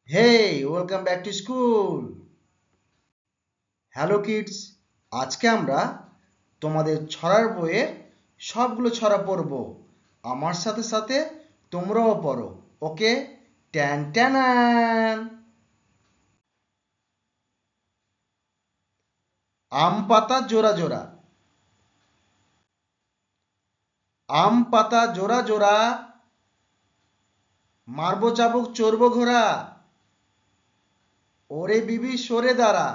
Hey, welcome back to school. Hello kids, আজকে আমরা তোমাদের ছড়ার বইয়ের সবগুলো ছড়া পড়ব। আমার সাথে সাথে তোমরাও পড়ো। ওকে? ট্যান ট্যানান। আম পাতা জোড়া জোড়া। আম পাতা জোড়া জোড়া, মারবো চাবুক চড়বো ঘোড়া। ওরে বিবি সরে দাঁড়া,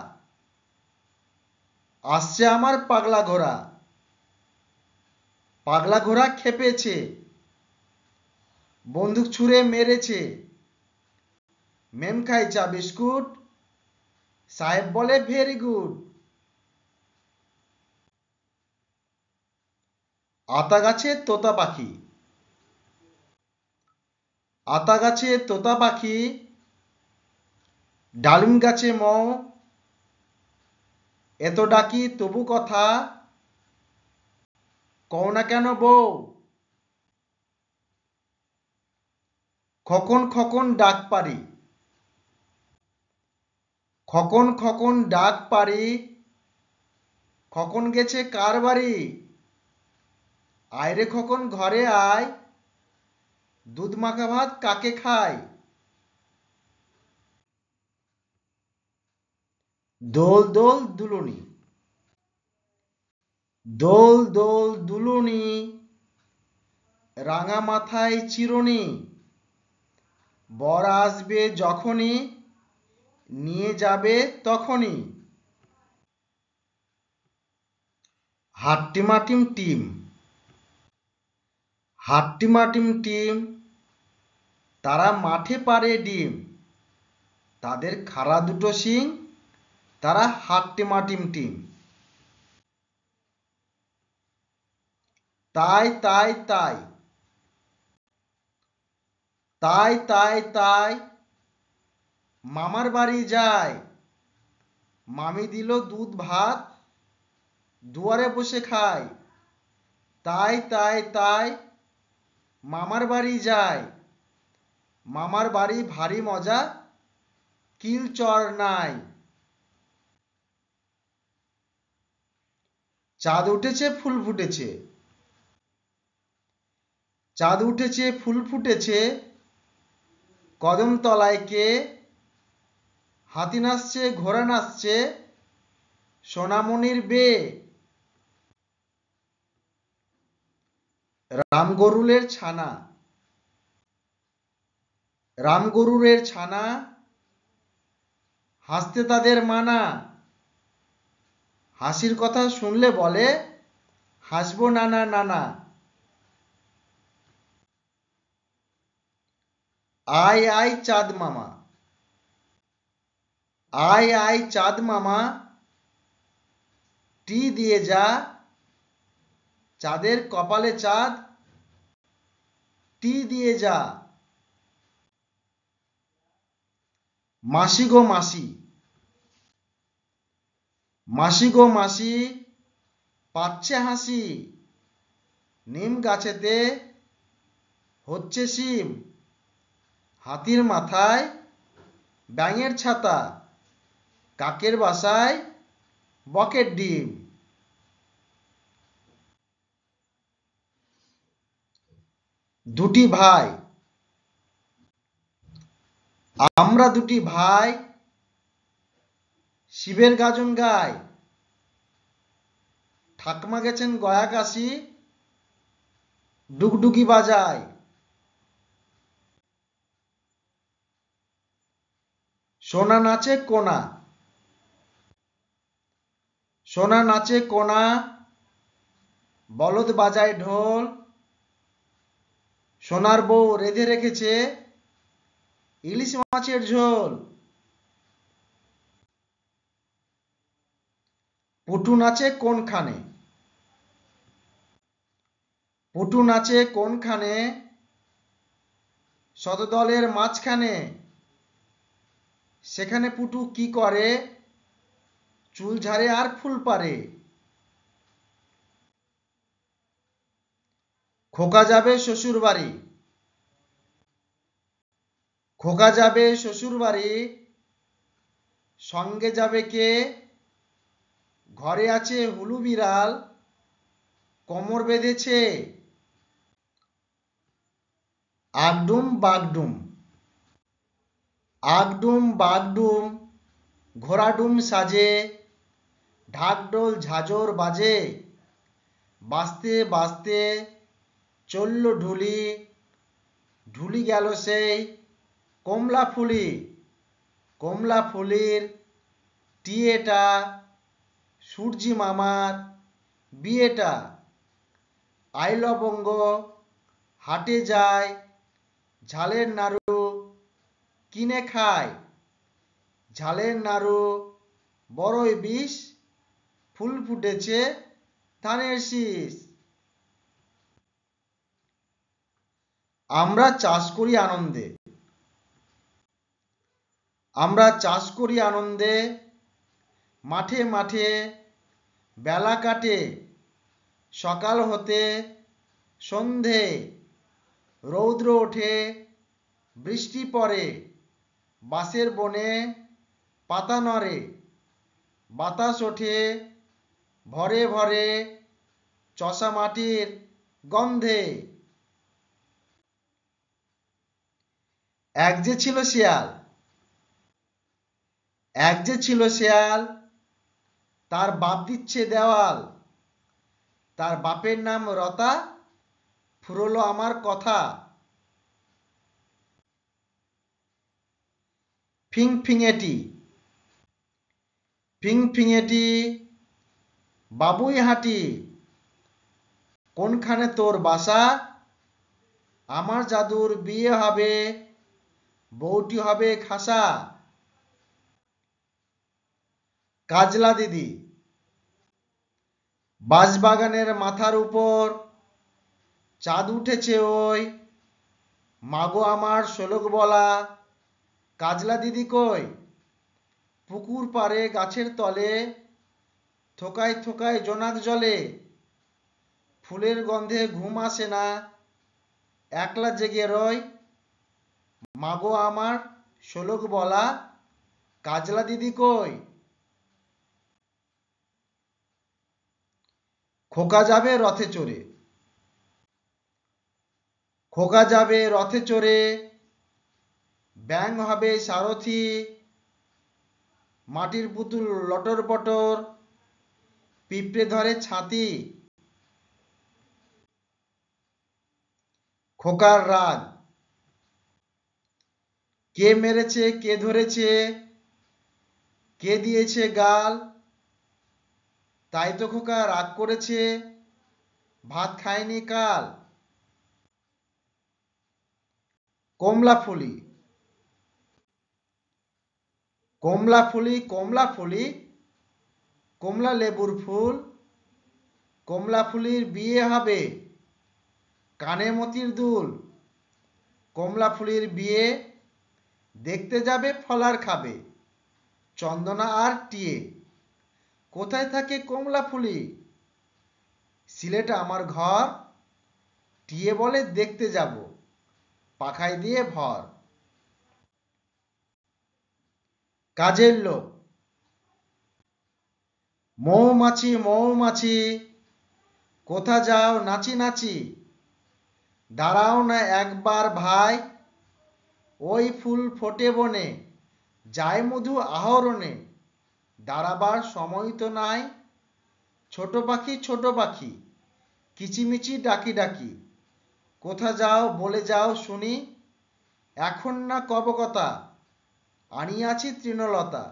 আসছে আমার পাগলা ঘোড়া। পাগলা ঘোড়া খেপেছে, বন্দুক ছুঁড়ে মেরেছে। মেম খাই চা বিস্কুট, সাহেব বলে ভেরি গুড। আতা গাছে তোতা পাখি। আতা গাছে তোতা পাখি, ডালিম গাছে মৌ। এত ডাকি তবু কথা, কও না কেন বউ। খোকন খোকন ডাক পারি। খোকন খোকন ডাক পারি, খোকন গেছে কার বাড়ি। আয় রে খোকন ঘরে আয়, দুধ মাখা ভাত কাকে খায়। দোল দোল দুলুনি। দোল দোল দুলুনি, রাঙা মাথায় চিরুনি। বর আসবে যখনই, নিয়ে যাবে তখনই। হাট্টিমাটিম টিম। হাট্টিমাটিম টিম, তারা মাঠে পাড়ে ডিম। তাদের খাড়া দুটো শিং, তারা হাট্টিমাটিম টিম। তাই তাই তাই। তাই তাই তাই, মামার বাড়ি যায়। মামি দিল দুধ ভাত, দুয়ারে বসে খায়। তাই তাই তাই, মামার বাড়ি যায়। মামার বাড়ি ভারী মজা, কিল চর নাই। চাঁদ উঠেছে ফুল ফুটেছে। চাঁদ উঠেছে ফুল ফুটেছে, কদম তলায় কে। হাতি নাচছে ঘোড়া নাচছে, সোনামণির বে। রামগরুলের ছানা। রামগরুরের ছানা, হাসতে তাদের মানা। হাসির কথা শুনলে বলে, হাসবো নানা নানা। আয় আয় চাঁদ মামা। আয় আয় চাঁদ মামা, টি দিয়ে যা। চাঁদের কপালে চাঁদ, টি দিয়ে যা। মাসি গো মাসি। মাসি গো মাসি, পাচ্ছে হাসি। নিম গাছেতে হচ্ছে শিম। হাতির মাথায় ব্যাঙের ছাতা। কাকের বাসায় বকের ডিম। দুটি ভাই। আমরা দুটি ভাই, শিবের গাজন গাই। ঠাকমা গেছেন গয়া কাশি, ডুগডুগি বাজায়। সোনা নাচে কোনা। সোনা নাচে কোনা, বলদ বাজায় ঢোল। সোনার বউ রেঁধে রেখেছে ইলিশ মাছের ঝোল। পুটু নাচে কোনখানে। পুটু নাচে কোনখানে, শতদলের মাঝখানে। সেখানে পুটু কি করে, চুল ঝাড়ে আর ফুল পারে। খোকা যাবে শ্বশুর বাড়ি। খোকা যাবে শ্বশুর বাড়ি, সঙ্গে যাবে কে? ঘরে আছে হুলু বিড়াল, কোমর বেঁধেছে। আগডুম বাগডুম, আগডুম বাগডুম, ঘোড়াডুম সাজে, ঢাকঢোল ঝাঁঝর বাজে। বাজতে বাজতে চলল ঢুলি, ঢুলি গেল সেই কমলা ফুলি। কমলা ফুলির টিয়েটা, সূর্যি মামার বিয়েটা। আই লবঙ্গ হাটে যায়, ঝালের নাড়ু কিনে খায়। ঝালের নাড়ু বড়ই বিষ, ফুল ফুটেছে ধানের শীষ। আমরা চাষ করি আনন্দে, আমরা চাষ করি আনন্দে, মাঠে মাঠে বেলা কাটে। সকাল হতে সন্ধে, রৌদ্র ওঠে বৃষ্টি পড়ে। বাঁশের বনে পাতা নড়ে, বাতাস ওঠে ভরে ভরে চষা মাটির গন্ধে। এক যে ছিল শিয়াল, এক যে ছিল শিয়াল, তার বাপ দিচ্ছে দেওয়াল। তার বাপের নাম রতা, ফুরলো আমার কথা। ফিংফিঙেটি, ফিংফিঙেটি বাবুই হাঁটি। কোনখানে তোর বাসা? আমার জাদুর বিয়ে হবে, বউটি হবে খাসা। কাজলা দিদি, বাঁশবাগানের মাথার উপর চাঁদ উঠেছে ওই। মাগো আমার শোলক বলা, কাজলা দিদি কই? পুকুর পাড়ে গাছের তলে, থোকায় থোকায় জোনাক জলে। ফুলের গন্ধে ঘুম আসে না, একলা জেগে রয়। মাগো আমার শোলক বলা, কাজলা দিদি কই? খোকা যাবে রথে চড়ে, খোকা যাবে রথে চড়ে। ব্যাঙ হবে সারথি, মাটির পুতুল লটর পটর, পিঁপড়ে ধরে ছাতি। খোকার রাগ, কে মেরেছে কে ধরেছে, কে দিয়েছে গাল? তাই তো খোকা রাগ করেছে, ভাত খায়নি কাল। কমলা ফুলি, কমলা ফুলি কমলা ফুলি, কমলা লেবুর ফুল। কমলা ফুলির বিয়ে হবে, কানে মতির দুল। কমলা ফুলির বিয়ে দেখতে যাবে ফলার খাবে, চন্দনা আর টিয়ে। কোথায় থাকে কমলা ফুলি? সিলেট আমার ঘর, টিয়ে বলে দেখতে যাব, পাখায় দিয়ে ভর। কাজের লোক, মৌমাছি মৌমাছি, কোথা যাও নাচি নাচি? দাঁড়াও না একবার ভাই, ওই ফুল ফোটে বনে, যায় মধু আহরণে। দাঁড়াবার সময় তো নাই, ছোট পাখি কিচিমিচি ডাকি ডাকি। কোথা যাও বলে যাও শুনি, এখন না কব কথা, আনিয়াছি তৃণলতা,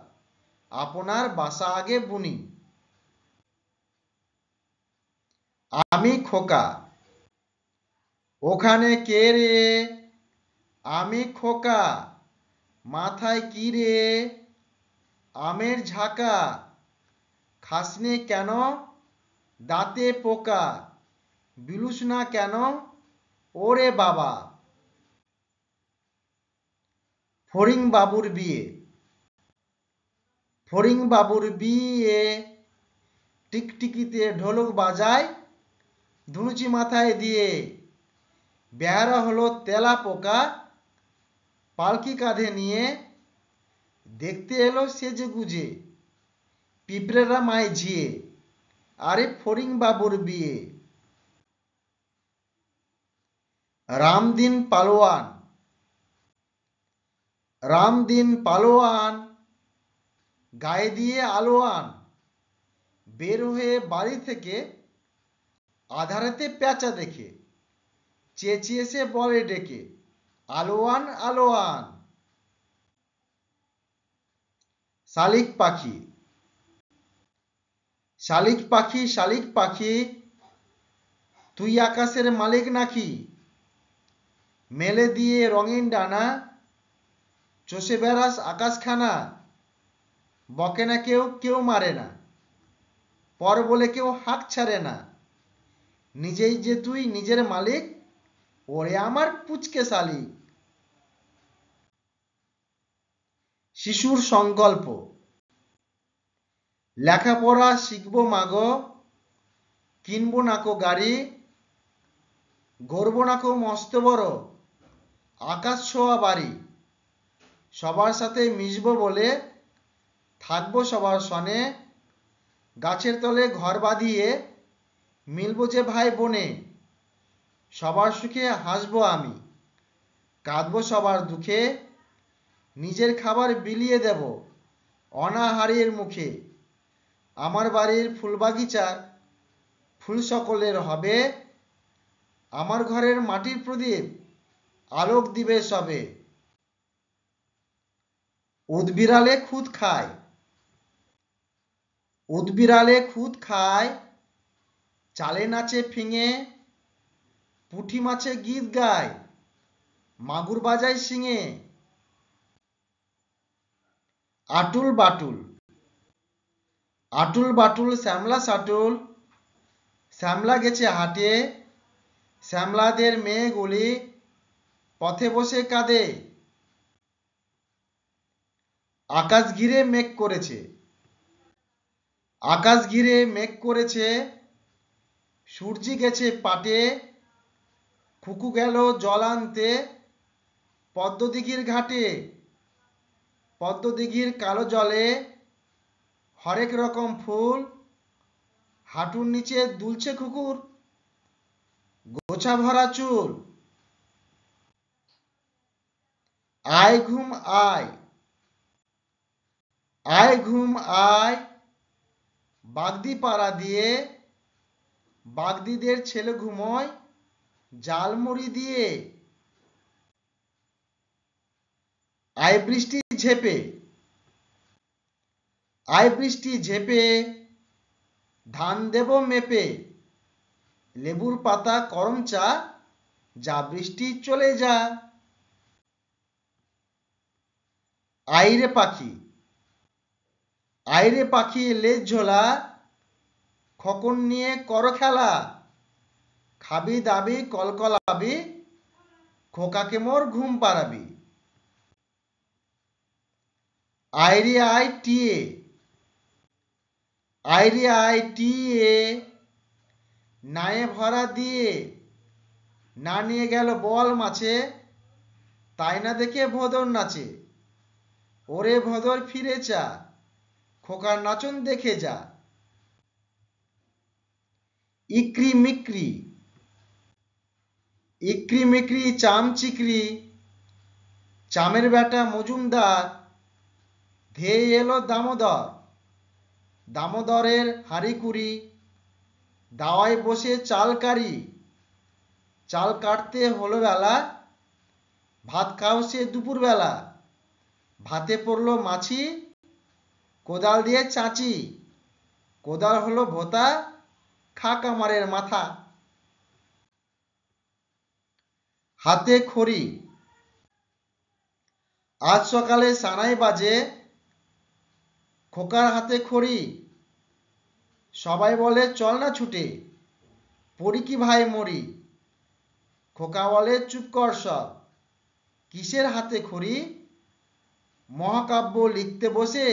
আপনার বাসা আগে বুনি। আমি খোকা, ওখানে কে রে? আমি খোকা, মাথায় কি রে? আমের ঝাঁকা, খাসনে কেন? দাঁতে পোকা, বিলুস না কেন? ওরে বাবা। ফড়িং বাবুর বিয়ে, ফড়িং বাবুর বিয়ে, টিকটিকিতে ঢোলক বাজায় ধুনুচি মাথায় দিয়ে। বেহারা হলো তেলা পোকা, পালকি কাঁধে নিয়ে দেখতে এলো সেজে গুজে পিঁপড়েরা মায় ঝিয়ে, আরে ফড়িং বাবুর বিয়ে। রামদিন পালোয়ান, রামদিন পালোয়ান গায়ে দিয়ে আলোয়ান, বের হয়ে বাড়ি থেকে আধারেতে পেঁচা দেখে চেঁচিয়ে সে বলে ডেকে, আলোয়ান আলোয়ান। শালিক পাখি, শালিক পাখি শালিক পাখি তুই আকাশের মালিক নাকি? মেলে দিয়ে রঙিন ডানা চষে বেড়াস আকাশখানা। বকে না কেউ, কেউ মারে না, পর বলে কেউ হাঁক ছাড়ে না। নিজেই যে তুই নিজের মালিক, ওরে আমার পুচকে শালিক। শিশুর সংকল্প, লেখাপড়া শিখবো মাগো, কিনবো নাকো গাড়ি, গড়বো নাকো মস্ত বড় আকাশ ছোঁয়া বাড়ি। সবার সাথে মিশবো বলে থাকবো সবার সনে, গাছের তলে ঘর বাঁধিয়ে মিলবো যে ভাই বোনে। সবার সুখে হাসবো আমি, কাঁদবো সবার দুঃখে, নিজের খাবার বিলিয়ে দেব অনাহারের মুখে। আমার বাড়ির ফুলবাগিচার ফুল সকলের হবে, আমার ঘরের মাটির প্রদীপ আলোক দিবে সবে। উদবিড়ালে খুদ খায়, উদবিড়ালে খুদ খায়, চালে নাচে ফিঙে, পুঁটি মাছে গীত গায়, মাগুর বাজায় শিঙে। আটুল বাটুল, আটুল বাটুল শ্যামলা সাটুল, শ্যামলা গেছে হাটে, শ্যামলাদের মেয়েগুলি পথে বসে কাঁদে। আকাশ ঘিরে মেঘ করেছে, আকাশ ঘিরে মেঘ করেছে, সূর্যি গেছে পাটে, খুকু গেল জল আনতে পদ্মদিঘির ঘাটে। পদ্মদিঘির কালো জলে হরেক রকম ফুল, হাঁটুর নিচে দুলছে খুকুর গোছা ভরা চুল। আয় ঘুম আয়, আয় ঘুম আয়, বাগদি পাড়া দিয়ে বাগদিদের ছেলে ঘুমোয় জালমুড়ি দিয়ে। আয় বৃষ্টি ঝেপে, আয় বৃষ্টি ঝেপে, ধান দেব মেপে, লেবুর পাতা করম চা, যা বৃষ্টি চলে যা। আইরে পাখি, আইরে পাখি লেজ ঝোলা, খোকন নিয়ে কর খেলা, খাবি দাবি কলকলাবি, খোকাকে মোর ঘুম পাড়াবি। আইরে আই টিয়ে, আইরে আই টিয়ে, নায়ে ভরা দিয়ে, না নিয়ে গেল বল মাছে, তাই না দেখে ভোদর নাচে। ওরে ভোদর ফিরে চা, খোকার নাচন দেখে যা। ইকরি মিকরি, ইকরি মিকরি চাম চিকরি, চামের বেটা মজুমদার, ধেয়ে এলো দামোদর। দামোদরের হাঁড়ি কুড়ি, দাওয়ায় বসে চাল কারি। চাল কাটতে হলো বেলা, ভাত খাও সে দুপুরবেলা। ভাতে পড়লো মাছি, কোদাল দিয়ে চাঁচি, কোদাল হলো ভোতা, খা কামারের মাথা। হাতে খড়ি, আজ সকালে সানাই বাজে, খোকার হাতে খড়ি। সবাই বলে চল না ছুটে, পড়ি কি ভাই মরি। খোকা বলে চুপ কর সব, কিসের হাতে খড়ি। মহাকাব্য লিখতে বসে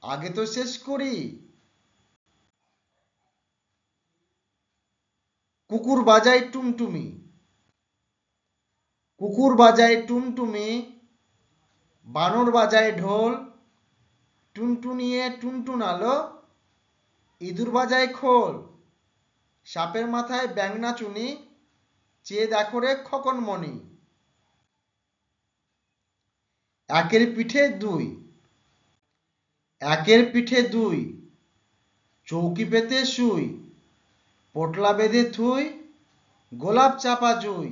আগে তো শেষ করি। কুকুর বাজায় টুমটুমি, কুকুর বাজায় টুমটুমি, বানর বাজায় ঢোল, টুনটুনিয়ে টুনটুনালো, ইঁদুর বাজায় খোল, সাপের মাথায় ব্যাঙ নাচুনি, চেয়ে দেখো রে খোকনমণি। একের পিঠে দুই, একের পিঠে দুই, চৌকি পেতে শুই, পোটলা বেঁধে থুই, গোলাপ চাপা জুই,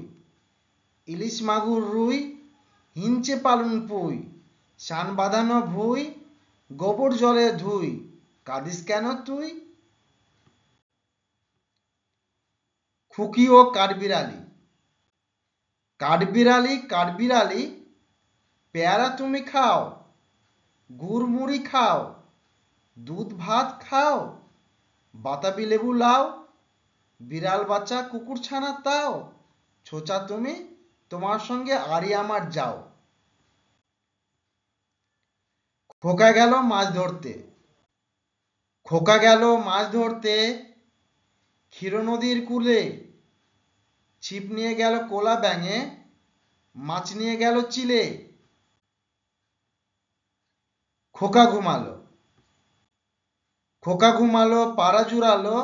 ইলিশ মাগুর রুই, হিঞ্চে পালুন পুই, সান বাঁধানো ভুই, গোবর জলে ধুই, কাঁদিস কেন তুই? খুকি ও কাঠবিড়ালি। কাঠবিড়ালি কাঠবিড়ালি, পেয়ারা তুমি খাও, গুড় মুড়ি খাও, দুধ ভাত খাও, বাতাবি লেবু লাও, বিড়াল বাচ্চা কুকুর ছানা তাও, ছোচা তুমি, তোমার সঙ্গে আরি আমার যাও। খোকা গেল মাছ ধরতে। খোকা গেল মাছ ধরতে, ক্ষীর নদীর কূলে, ছিপ নিয়ে গেল কোলা ব্যাঙে, মাছ নিয়ে গেল চিলে। খোকা ঘুমালো। খোকা ঘুমালো পাড়া জুড়ালো,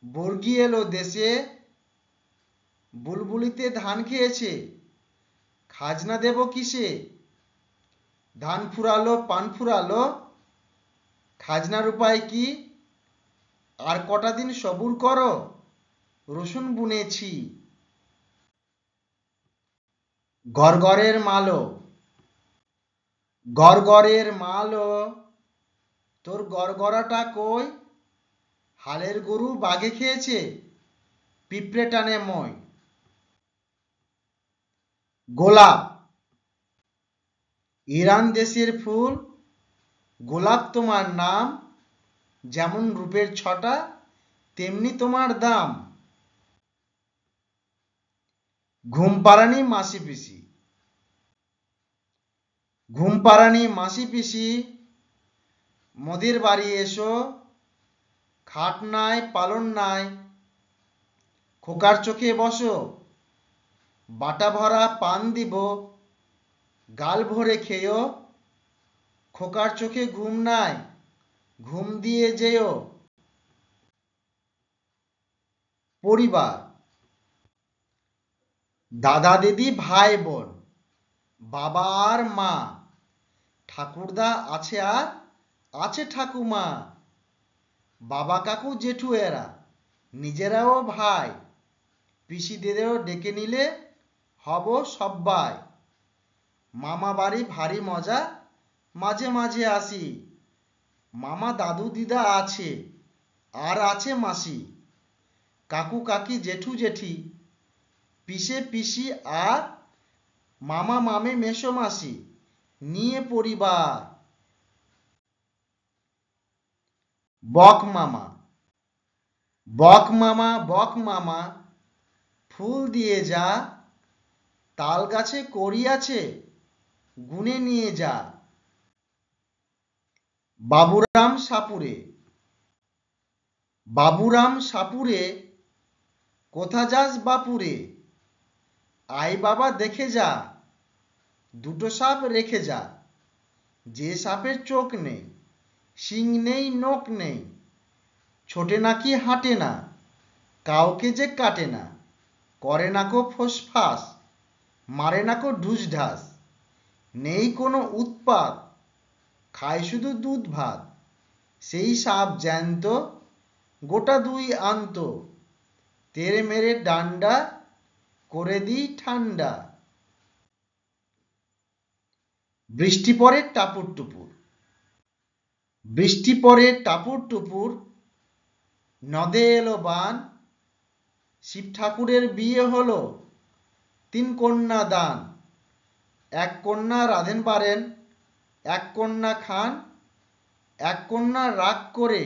বর্গি এলো দেশে, বুলবুলিতে ধান খেয়েছে, খাজনা দেব কিসে? ধান ফুরালো পান ফুরালো, খাজনার উপায় কি? আর কটা দিন সবুর করো, রসুন বুনেছি। গড়গড়ের মালো। গড়গড়ের মালো, তোর গড়গড়াটা কই? হালের গরু বাঘে খেয়েছে, পিঁপড়ে টানে মই। গোলাপ। ইরান দেশের ফুল, গোলাপ তোমার নাম, যেমন রূপের ছটা তেমনি তোমার দাম। ঘুমপাড়ানি মাসি পিসি। ঘুমপাড়ানি মাসি পিসি, মোদের বাড়ি এসো, খাট নাই পালন নাই, খোকার চোখে বসো, বাটা ভরা পান দিব, গাল ভরে খেয়েও, খোকার চোখে ঘুম নাই, ঘুম দিয়ে যেও। পরিবার। দাদা দিদি ভাই বোন, বাবা আর মা, ঠাকুরদা আছে আর আছে ঠাকুমা, বাবা কাকু জেঠু এরা নিজেরাও ভাই, পিসিদেরও ডেকে নিলে হব সব্বাই। মামা বাড়ি ভারী মজা, মাঝে মাঝে আসি, মামা দাদু দিদা আছে আর আছে মাসি, কাকু কাকি জেঠু জেঠি, পিসে পিসি আর মামা মামে মেসো মাসি নিয়ে পরিবার। বক মামা। বক মামা বক মামা, ফুল দিয়ে যা, তাল গাছে কড়ি আছে, গুনে নিয়ে যা। বাবুরাম সাপুরে। বাবুরাম সাপুরে, কোথা যাস বাপুরে, আই বাবা দেখে যা, দুটো সাপ রেখে যা, যে সাপের চোখ নেই, শিং নেই নোক নেই, ছোটে নাকি হাঁটে না, কাউকে যে কাটে না, করে না কো ফোসফাস, মারে না কো ঢুস ঢাস, নেই কোনো উৎপাত, খায় শুধু দুধ ভাত, সেই সাপ জ্যান্ত, গোটা দুই আনত, তেড়ে মেরে ডান্ডা, করে দিই ঠান্ডা। বৃষ্টি পড়ে টাপুর টুপুর। বৃষ্টি পড়ে টাপুর টুপুর, নদে এলো বান, শিব ঠাকুরের বিয়ে হলো, 3 কন্যা দান, এক কন্যা রাঁধেন পারেন, এক কন্যা খান, এক কন্যা রাগ করে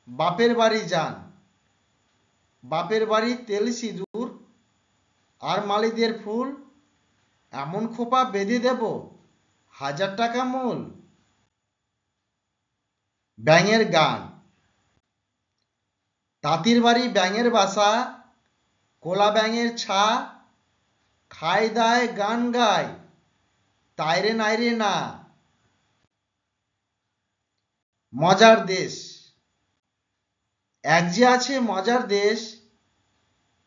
বাপের বাড়ি যান, বাপের বাড়ি তেল সিঁদুর আর মালিদের ফুল, এমন খোপা বেঁধে দেব 1000 টাকা মূল। ব্যাঙের গান। তাঁতির বাড়ি ব্যাঙের বাসা, কোলা ব্যাঙের ছা, খায় দায় গান গায়, তাইরে নাইরে না। মজার দেশ। এক যে আছে মজার দেশ,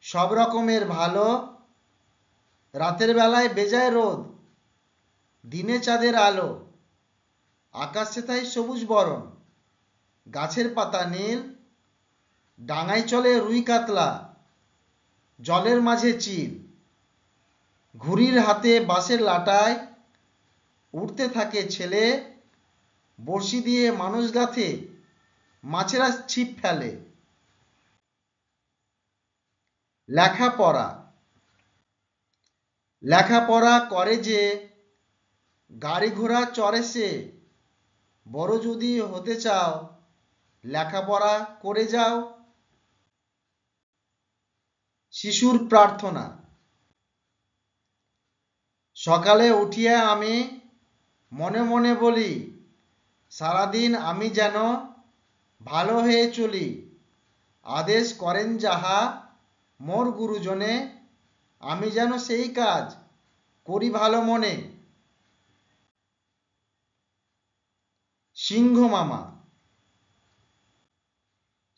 সব রকমের ভালো। রাতের বেলায় বেজায় রোদ, দিনে চাঁদের আলো। আকাশে তাই সবুজ বরণ, গাছের পাতা নীল। ডাঙায় চলে রুই কাতলা, জলের মাঝে চিল। ঘুড়ির হাতে বাঁশের লাটায় উড়তে থাকে ছেলে। বড়শি দিয়ে মানুষ গাথে, মাছেরা ছিপ ফেলে। লেখাপড়া। লেখাপড়া করে যে, গাড়ি ঘোড়া চড়ে সে। বড় যদি হতে চাও, লেখাপড়া করে যাও। শিশুর প্রার্থনা। সকালে উঠিয়া আমি মনে মনে বলি, সারাদিন আমি যেন ভালো হয়ে চলি। আদেশ করেন যাহা মোর গুরুজনে, আমি যেন সেই কাজ করি ভালো মনে। সিংহ মামা।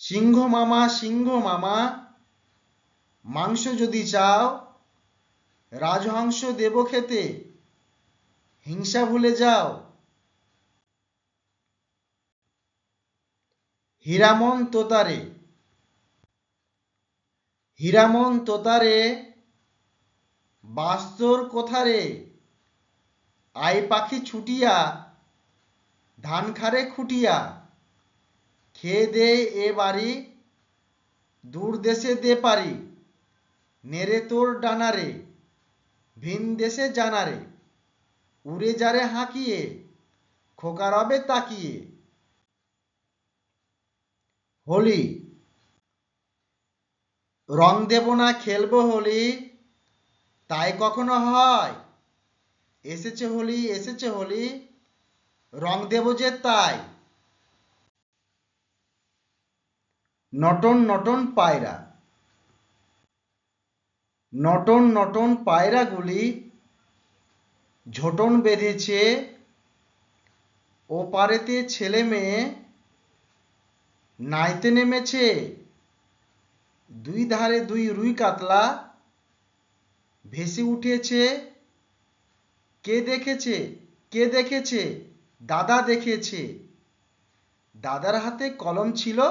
সিংহ মামা, সিংহ মামা, মাংস যদি চাও, রাজহংস দেব খেতে, হিংসা ভুলে যাও। হীরামন তোতারে। হীরামন তোতারে, বাস্তর কোথারে। আই পাখি ছুটিয়া, ধান খারে খুটিয়া। খেয়ে দে এ বাড়ি, দূর দেশে দে পারি। নেড়ে তোর ডানারে, ভিন দেশে জানারে। উড়ে যারে হাঁকিয়ে, খোকা রবে তাকিয়ে। হোলি। রং দেব না খেলবো হোলি, তাই কখনো হয়? এসেছে হোলি, এসেছে হোলি, রং দেব যে তাই। নটন নটন পায়রা। নটন নটন পায়রাগুলি ঝোটন বেঁধেছে, ও পারেতে ছেলে মেয়ে নাইতে নেমেছে। দুই ধারে দুই রুই কাতলা ভেসে উঠেছে। কে দেখেছে, কে দেখেছে? দাদা দেখেছে। দাদার হাতে কলম ছিল,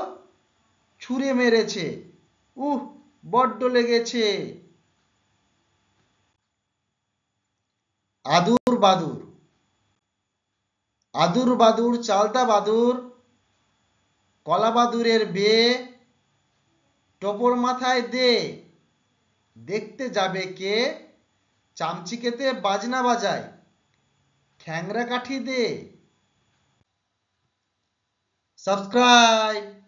ছুঁড়ে মেরেছে। উহ, বড্ড লেগেছে। আদুর বাদুর। আদুর বাদুর চালতা বাদুর, কলা বাদুরের বিয়ে। টোপর মাথায় দে, দেখতে যাবে কে? চামচিকেতে বাজনা বাজায়, খ্যাংরা কাঠি দে। সাবস্ক্রাইব।